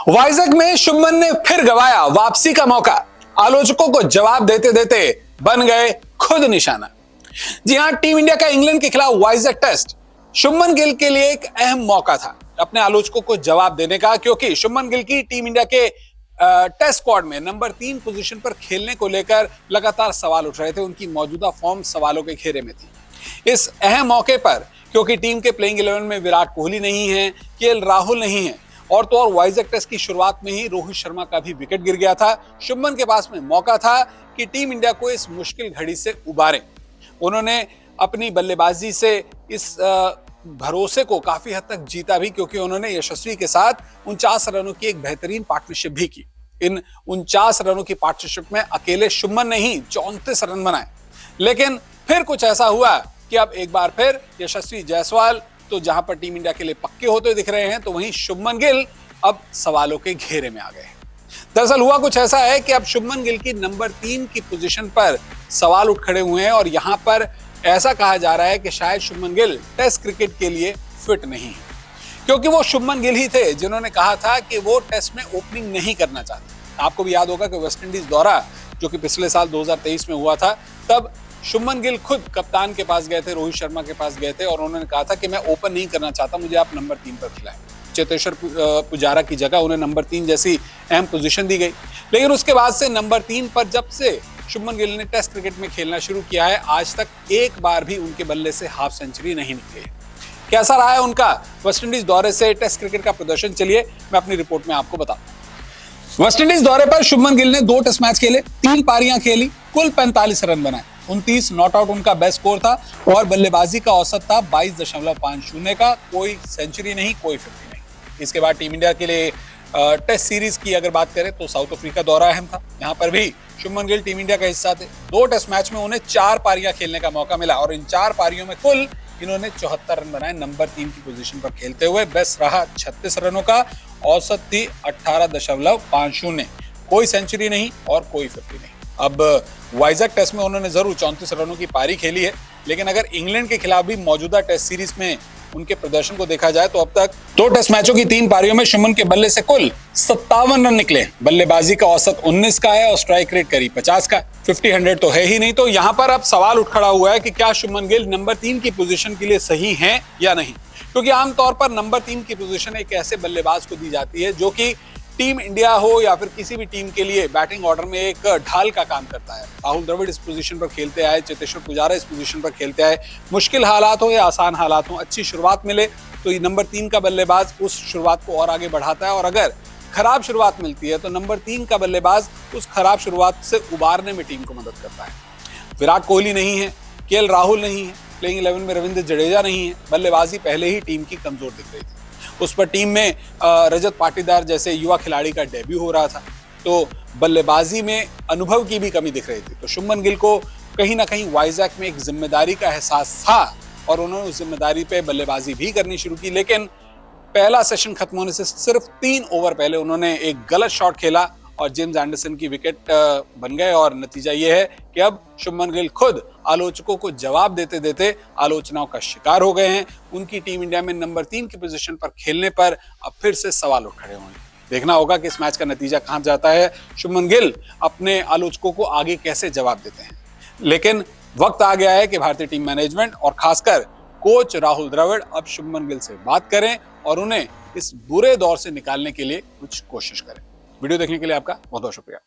वाइजैक में शुभमन ने फिर गवाया वापसी का मौका। आलोचकों को जवाब देते देते बन गए खुद निशाना। जी हां, टीम इंडिया का इंग्लैंड के खिलाफ वाइजैक टेस्ट शुभमन गिल के लिए एक अहम मौका था अपने आलोचकों को जवाब देने का, क्योंकि शुभमन गिल की टीम इंडिया के टेस्ट स्क्वाड में नंबर 3 पोजीशन पर खेलने को लेकर लगातार सवाल उठ रहे थे। उनकी मौजूदा फॉर्म सवालों के घेरे में थी। इस अहम मौके पर क्योंकि टीम के प्लेइंग 11 में विराट कोहली नहीं है, केएल राहुल नहीं है, और तो और वाइजैक टेस्ट की शुरुआत में ही रोहित शर्मा का भी विकेट गिर गया था। शुभमन के पास में मौका था कि टीम इंडिया को इस मुश्किल घड़ी से उबारें। उन्होंने अपनी बल्लेबाजी से इस भरोसे को काफी हद तक जीता भी, क्योंकि उन्होंने यशस्वी के साथ 49 रनों की एक बेहतरीन पार्टनरशिप भी की। इन 49 रनों की पार्टनरशिप में अकेले शुभमन ने ही 34 रन बनाए। लेकिन फिर कुछ ऐसा हुआ कि अब एक बार फिर यशस्वी जायसवाल तो जहां पर टीम इंडिया के लिए पक्के होते दिख रहे हैं, तो वहीं शुभमन गिल अब सवालों के घेरे में आ गए। दरअसल हुआ कुछ ऐसा है कि अब शुभमन गिल की नंबर 3 की पोजीशन पर सवाल उठ खड़े हुए हैं, और यहां पर ऐसा कहा जा रहा है कि शायद शुभमन गिल टेस्ट क्रिकेट के लिए फिट नहीं है, क्योंकि वो शुभमन गिल ही थे जिन्होंने कहा था कि वो टेस्ट में ओपनिंग नहीं करना चाहते। आपको भी याद होगा कि वेस्टइंडीज दौरा जो कि पिछले साल 2023 में हुआ था, तब शुभमन गिल खुद कप्तान के पास गए थे, रोहित शर्मा के पास गए थे, और उन्होंने कहा था कि मैं ओपन नहीं करना चाहता, मुझे आप नंबर 3 पर खिलाएं। चेतेश्वर पुजारा की जगह उन्हें नंबर 3 जैसी अहम पोजीशन दी गई। लेकिन उसके बाद से नंबर 3 पर जब से शुभमन गिल ने टेस्ट क्रिकेट में खेलना शुरू किया है, आज तक एक बार भी उनके बल्ले से हाफ सेंचुरी नहीं निकली है। कैसा रहा है उनका वेस्टइंडीज दौरे से टेस्ट क्रिकेट का प्रदर्शन, चलिए मैं अपनी रिपोर्ट में आपको बताता हूं। वेस्टइंडीज दौरे पर शुभमन गिल ने 2 टेस्ट मैच खेले, 3 पारियां खेली, कुल 45 रन बनाए। 29 नॉट आउट उनका बेस्ट स्कोर था, और बल्लेबाजी का औसत था 22.50 का। कोई सेंचुरी नहीं, कोई 50 नहीं। इसके बाद टीम इंडिया के लिए टेस्ट सीरीज की अगर बात करें तो साउथ अफ्रीका दौरा अहम था। यहाँ पर भी शुभमन गिल टीम इंडिया का हिस्सा थे। 2 टेस्ट मैच में उन्हें 4 पारियां खेलने का मौका मिला, और इन 4 पारियों में कुल इन्होंने 74 रन बनाए नंबर 3 की पोजीशन पर खेलते हुए। बेस्ट रहा 36 रनों का, औसत थी 18.50। कोई सेंचुरी नहीं और कोई 50 नहीं। अब वाइजैक टेस्ट में उन्होंने जरूर 34 रनों की पारी खेली है, लेकिन अगर इंग्लैंड के खिलाफ भी मौजूदा टेस्ट सीरीज में उनके प्रदर्शन को देखा जाए तो अब तक 2 टेस्ट मैचों की 3 पारियों में शुभमन के बल्ले से कुल 57 रन निकले। बल्लेबाजी का औसत 19 का है और स्ट्राइक रेट करीब 50 का। 50-100 तो है ही नहीं। तो यहाँ पर अब सवाल उठ खड़ा हुआ है कि क्या शुभमन गिल नंबर 3 की पोजीशन के लिए सही हैं या नहीं, क्योंकि आमतौर पर नंबर 3 की पोजीशन एक ऐसे बल्लेबाज को दी जाती है जो कि टीम इंडिया हो या फिर किसी भी टीम के लिए बैटिंग ऑर्डर में एक ढाल का काम करता है। राहुल द्रविड़ इस पोजीशन पर खेलते आए, चेतेश्वर पुजारा इस पोजीशन पर खेलते आए। मुश्किल हालात हो या आसान हालात हो, अच्छी शुरुआत मिले तो ये नंबर 3 का बल्लेबाज उस शुरुआत को और आगे बढ़ाता है, और अगर खराब शुरुआत मिलती है तो नंबर 3 का बल्लेबाज उस खराब शुरुआत से उबारने में टीम को मदद करता है। विराट कोहली नहीं है, केएल राहुल नहीं है, प्लेइंग 11 में रविंद्र जडेजा नहीं है, बल्लेबाजी पहले ही टीम की कमजोर दिख रही थी। उस पर टीम में रजत पाटीदार जैसे युवा खिलाड़ी का डेब्यू हो रहा था, तो बल्लेबाजी में अनुभव की भी कमी दिख रही थी। तो शुभमन गिल को कहीं ना कहीं वाइजैक में एक जिम्मेदारी का एहसास था, और उन्होंने उस जिम्मेदारी पे बल्लेबाजी भी करनी शुरू की। लेकिन पहला सेशन खत्म होने से सिर्फ 3 ओवर पहले उन्होंने एक गलत शॉट खेला और जेम्स एंडरसन की विकेट बन गए, और नतीजा यह है कि अब शुभमन गिल खुद आलोचकों को जवाब देते देते आलोचनाओं का शिकार हो गए हैं। उनकी टीम इंडिया में नंबर 3 की पोजीशन पर खेलने पर अब फिर से सवाल उठ खड़े होंगे। देखना होगा कि इस मैच का नतीजा कहां जाता है, शुभमन गिल अपने आलोचकों को आगे कैसे जवाब देते हैं। लेकिन वक्त आ गया है कि भारतीय टीम मैनेजमेंट और खासकर कोच राहुल द्रविड़ अब शुभमन गिल से बात करें और उन्हें इस बुरे दौर से निकालने के लिए कुछ कोशिश करें। वीडियो देखने के लिए आपका बहुत बहुत शुक्रिया।